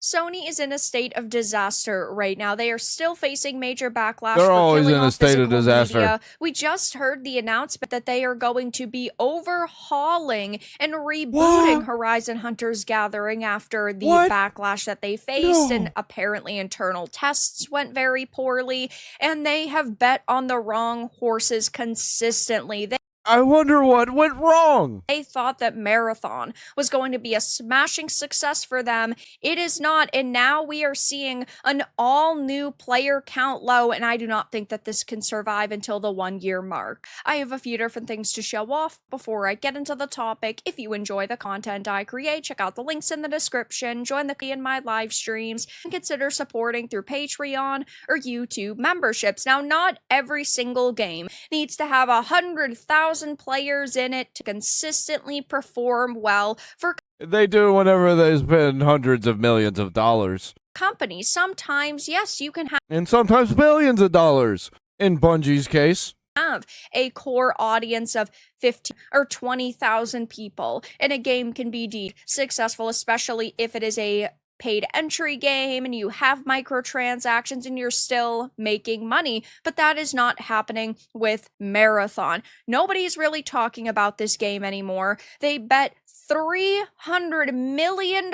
Sony is in a state of disaster right now. They are still facing major backlash. They're for always killing in a off state of physical disaster. media. We just heard the announcement that they are going to be overhauling and rebooting Horizon Hunters Gathering after the backlash that they faced, and apparently internal tests went very poorly, and they have bet on the wrong horses consistently. I wonder what went wrong. They thought that Marathon was going to be a smashing success for them. It is not, and now we are seeing an all-new player count low, and I do not think that this can survive until the 1-year mark. I have a few different things to show off before I get into the topic. If you enjoy the content I create, check out the links in the description, join the in my live streams, and consider supporting through Patreon or YouTube memberships. Now, not every single game needs to have 100,000 players in it to consistently perform well for they do whenever they spend hundreds of millions of dollars. Companies. Sometimes, yes, you can and sometimes billions of dollars. In Bungie's case, have a core audience of 15 or 20,000 people, and a game can be deemed successful, especially if it is a paid entry game and you have microtransactions and you're still making money. But that is not happening with Marathon. Nobody's really talking about this game anymore. They bet $300 million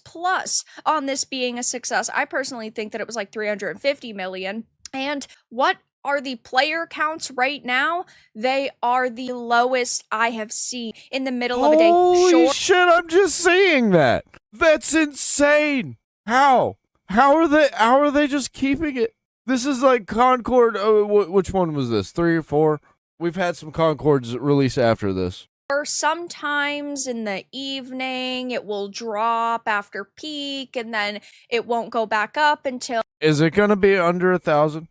plus on this being a success. I personally think that it was like $350 million. And what are the player counts right now? They are the lowest I have seen in the middle of a day. Holy shit, I'm just seeing that. That's insane. How are they just keeping it? This is like Concord. Which one was this? 3 or 4? We've had some Concords release after this. Or sometimes in the evening it will drop after peak, and then it won't go back up until. Is it gonna be under 1,000?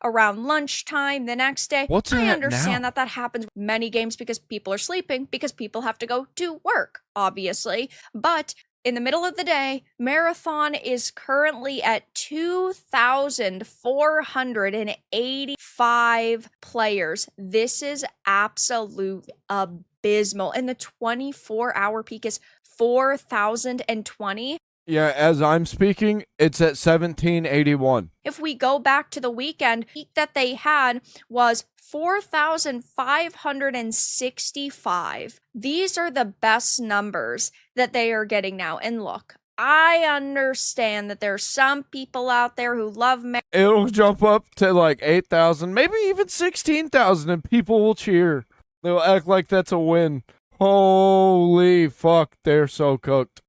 Around lunchtime the next day. What's I that understand now? that happens with many games because people are sleeping, because people have to go to work, obviously. But in the middle of the day, Marathon is currently at 2,485 players. This is absolute abysmal. And the 24-hour peak is 4,020. Yeah, as I'm speaking, it's at 1,781. If we go back to the weekend, peak that they had was 4,565. These are the best numbers that they are getting now. And look, I understand that there's some people out there who love It'll jump up to like 8,000, maybe even 16,000, and people will cheer. They'll act like that's a win. Holy fuck, they're so cooked.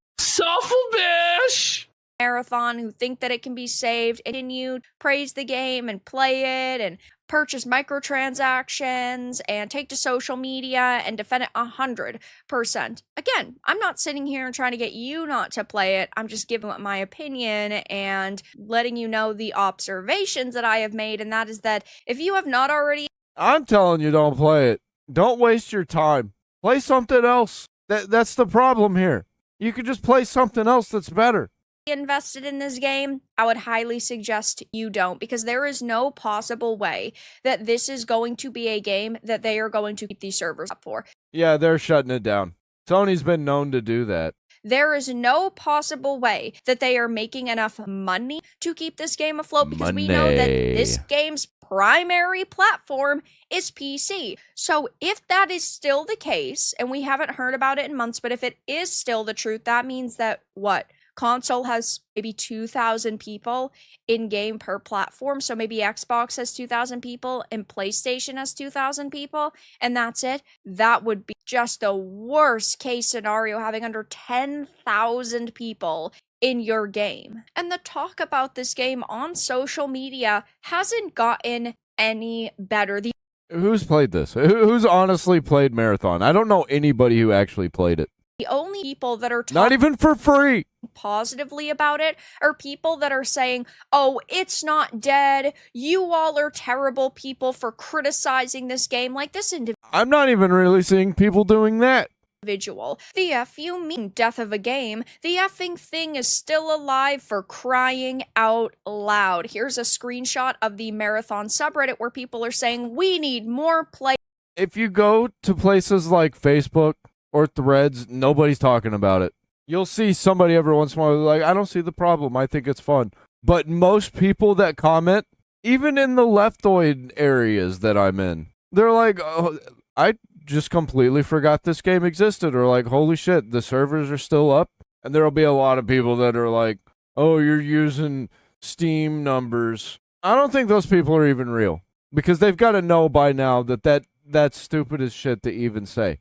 Marathon who think that it can be saved, continue, praise the game and play it and purchase microtransactions and take to social media and defend it 100%. Again, I'm not sitting here and trying to get you not to play it. I'm just giving my opinion and letting you know the observations that I have made, and that is that if you have not already, I'm telling you, don't play it. Don't waste your time. Play something else. That's the problem here. You could just play something else that's better. Invested in this game, I would highly suggest you don't, because there is no possible way that this is going to be a game that they are going to keep these servers up for. Yeah, they're shutting it down. Sony's been known to do that. There is no possible way that they are making enough money to keep this game afloat, because we know that this game's primary platform is PC. So if that is still the case, and we haven't heard about it in months, but if it is still the truth, that means that what? Console has maybe 2,000 people in game per platform. So maybe Xbox has 2,000 people and PlayStation has 2,000 people, and that's it. That would be just the worst case scenario, having under 10,000 people in your game. And the talk about this game on social media hasn't gotten any better. Who's played this? Who's honestly played Marathon? I don't know anybody who actually played it. The only people that are not even for free positively about it are people that are saying, oh, it's not dead. You all are terrible people for criticizing this game. Like this I'm not even really seeing people doing that. Individual. The F you mean death of a game. The effing thing is still alive, for crying out loud. Here's a screenshot of the Marathon subreddit where people are saying, we need more play. If you go to places like Facebook or Threads, nobody's talking about it. You'll see somebody every once in a while like, I don't see the problem. I think it's fun. But most people that comment, even in the leftoid areas that I'm in, they're like, oh, I just completely forgot this game existed. Or like, holy shit, the servers are still up. And there'll be a lot of people that are like, oh, you're using Steam numbers. I don't think those people are even real. Because they've got to know by now that's stupid as shit to even say.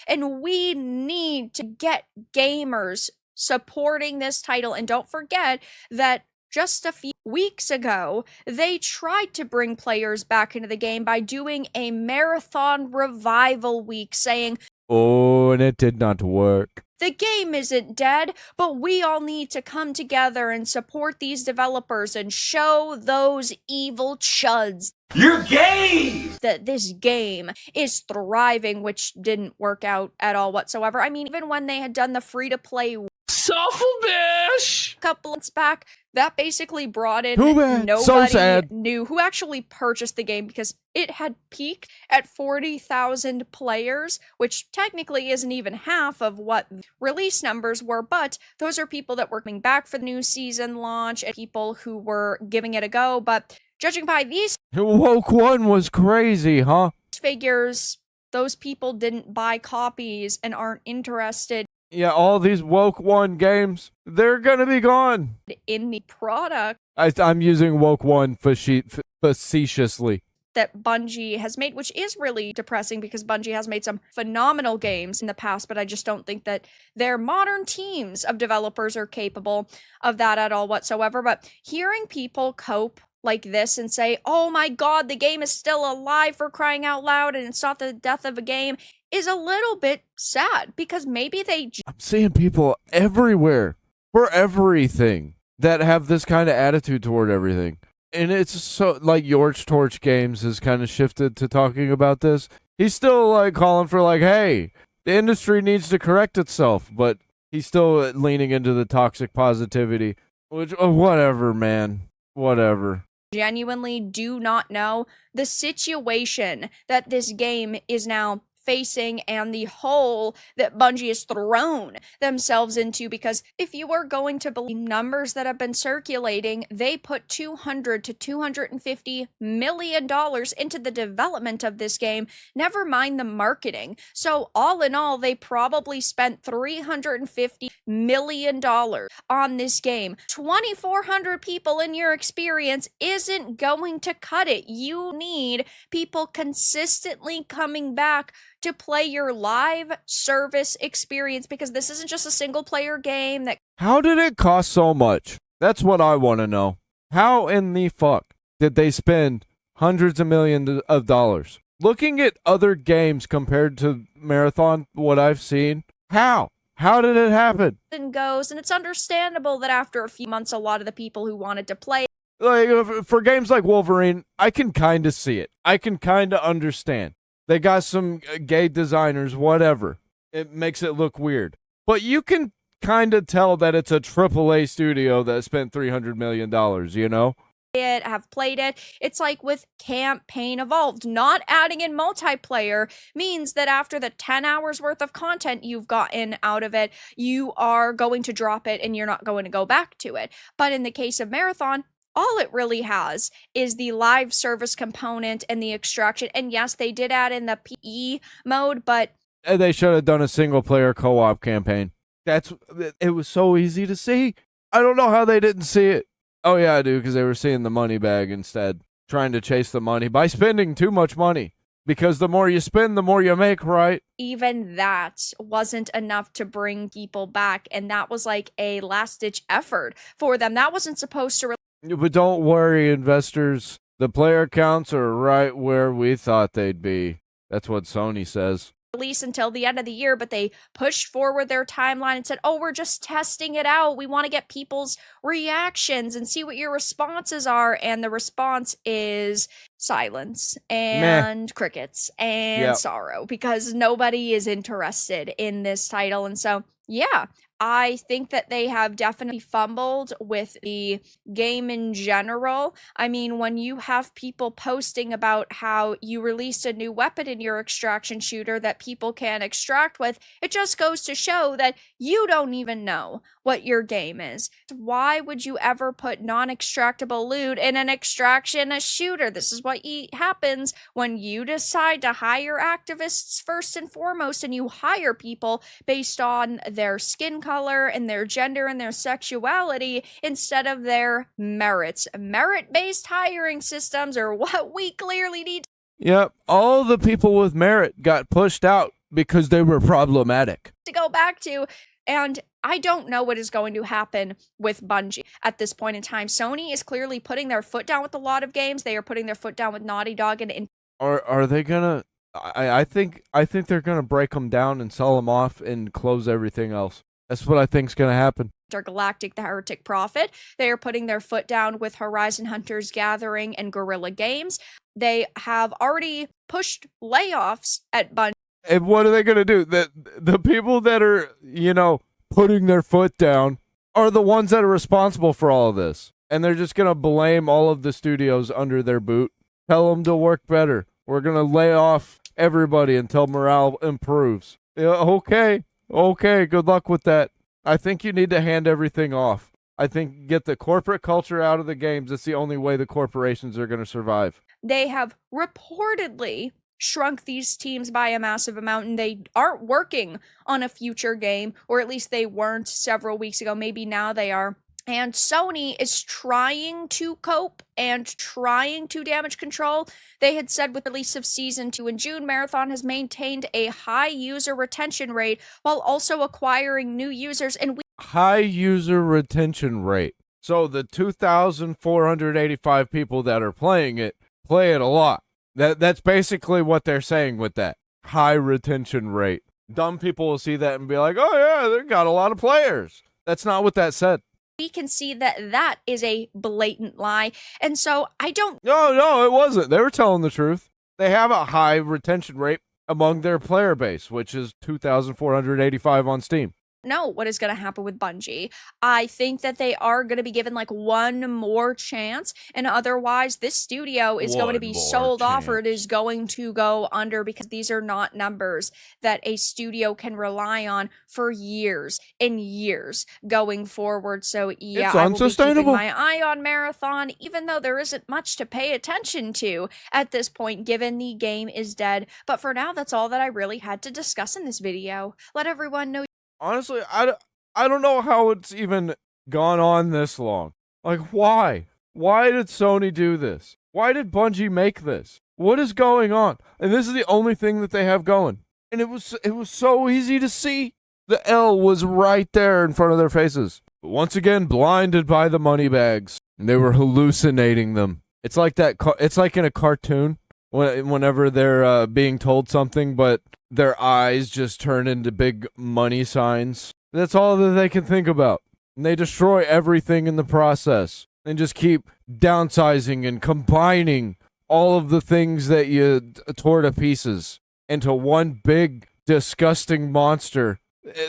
And we need to get gamers supporting this title. And don't forget that just a few weeks ago, they tried to bring players back into the game by doing a marathon revival week, saying, oh, and it did not work. The game isn't dead, but we all need to come together and support these developers and show those evil chuds you're gay! That this game is thriving, which didn't work out at all whatsoever. I mean, even when they had done the free-to-play Self-a-bish! a couple months back, that basically brought in nobody so sad. Knew who actually purchased the game because it had peaked at 40,000 players, which technically isn't even half of what release numbers were, but those are people that were coming back for the new season launch and people who were giving it a go. But judging by these Woke One was crazy, huh? figures, those people didn't buy copies and aren't interested. Yeah, all these Woke One games, they're gonna be gone. In the product I'm using Woke One facetiously. that Bungie has made, which is really depressing because Bungie has made some phenomenal games in the past, but I just don't think that their modern teams of developers are capable of that at all whatsoever. But hearing people cope like this and say, oh my god, the game is still alive, for crying out loud, and it's not the death of a game, is a little bit sad because maybe I'm seeing people everywhere for everything that have this kind of attitude toward everything. And it's so, like, Yorch Torch Games has kind of shifted to talking about this. He's still, like, calling for, like, hey, the industry needs to correct itself, but he's still leaning into the toxic positivity, which, whatever, man, whatever. Genuinely do not know the situation that this game is now facing and the hole that Bungie has thrown themselves into, because if you are going to believe numbers that have been circulating, they put $200 to $250 million into the development of this game, never mind the marketing. So all in all, they probably spent $350 million on this game. 2,400 people in your experience isn't going to cut it. You need people consistently coming back to play your live service experience, because this isn't just a single player game that... How did it cost so much? That's what I want to know. How in the fuck did they spend hundreds of millions of dollars? Looking at other games compared to Marathon, what I've seen, how did it happen? And goes, and it's understandable that after a few months, a lot of the people who wanted to play, like, for games like Wolverine, I can kind of see it. I can kind of understand. They got some gay designers, whatever. It makes it look weird. But you can kind of tell that it's a AAA studio that spent $300 million, you know? Have played it. It's like with Campaign Evolved. Not adding in multiplayer means that after the 10 hours worth of content you've gotten out of it, you are going to drop it and you're not going to go back to it. But in the case of Marathon, all it really has is the live service component and the extraction. And yes, they did add in the PE mode, but... They should have done a single-player co-op campaign. It was so easy to see. I don't know how they didn't see it. Oh, yeah, I do, because they were seeing the money bag instead. Trying to chase the money by spending too much money. Because the more you spend, the more you make, right? Even that wasn't enough to bring people back, and that was like a last-ditch effort for them. That wasn't supposed to... But don't worry, investors. The player counts are right where we thought they'd be. That's what Sony says. Release until the end of the year, but they pushed forward their timeline and said, oh, we're just testing it out. We want to get people's reactions and see what your responses are. And the response is silence and crickets and sorrow, because nobody is interested in this title. And so, yeah, I think that they have definitely fumbled with the game in general. I mean, when you have people posting about how you released a new weapon in your extraction shooter that people can extract with, it just goes to show that you don't even know what your game is. Why would you ever put non-extractable loot in an extraction shooter? This is what happens when you decide to hire activists first and foremost, and you hire people based on their skin color and their gender and their sexuality instead of their merits. Merit-based hiring systems are what we clearly need Yep, all the people with merit got pushed out because they were problematic. to go back to. And I don't know what is going to happen with Bungie at this point in time. Sony is clearly putting their foot down with a lot of games. They are putting their foot down with Naughty Dog and Are they gonna? I think they're gonna break them down and sell them off and close everything else. That's what I think's gonna happen. Intergalactic, the Heretic Prophet. They are putting their foot down with Horizon Hunters Gathering and Guerrilla Games. They have already pushed layoffs at Bungie. And what are they gonna do? The people that are, putting their foot down are the ones that are responsible for all of this, and they're just gonna blame all of the studios under their boot. Tell them to work better. We're gonna lay off everybody until morale improves. Yeah, okay. Good luck with that. I think you need to hand everything off. I think get the corporate culture out of the games. It's the only way the corporations are going to survive. They have reportedly shrunk these teams by a massive amount, and they aren't working on a future game, or at least they weren't several weeks ago. Maybe now they are. And Sony is trying to cope and trying to damage control. They had said with the release of Season 2 in June, Marathon has maintained a high user retention rate while also acquiring new users. And high user retention rate. So the 2,485 people that are playing it play it a lot. That's basically what they're saying with that. High retention rate. Dumb people will see that and be like, oh yeah, they got a lot of players. That's not what that said. we can see that that is a blatant lie. And so I don't... No, it wasn't. They were telling the truth. They have a high retention rate among their player base, which is 2,485 on Steam. know what is going to happen with Bungie. I think that they are going to be given like one more chance, and otherwise this studio is going to be sold off, or it is going to go under, because these are not numbers that a studio can rely on for years and years going forward. So yeah, it's I will be unsustainable. keeping my eye on Marathon, even though there isn't much to pay attention to at this point, given the game is dead. But for now, that's all that I really had to discuss in this video. Let everyone know. Honestly, I don't know how it's even gone on this long. Like, why? Why did Sony do this? Why did Bungie make this? What is going on? And this is the only thing that they have going. And it was so easy to see. The L was right there in front of their faces. But once again, blinded by the money bags. And they were hallucinating them. It's like that. It's like in a cartoon. Whenever they're being told something, but their eyes just turn into big money signs. That's all that they can think about. And they destroy everything in the process. And just keep downsizing and combining all of the things that you tore to pieces into one big, disgusting monster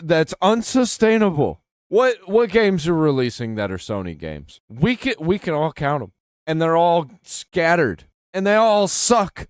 that's unsustainable. What games are releasing that are Sony games? We can all count them. And they're all scattered. And they all suck.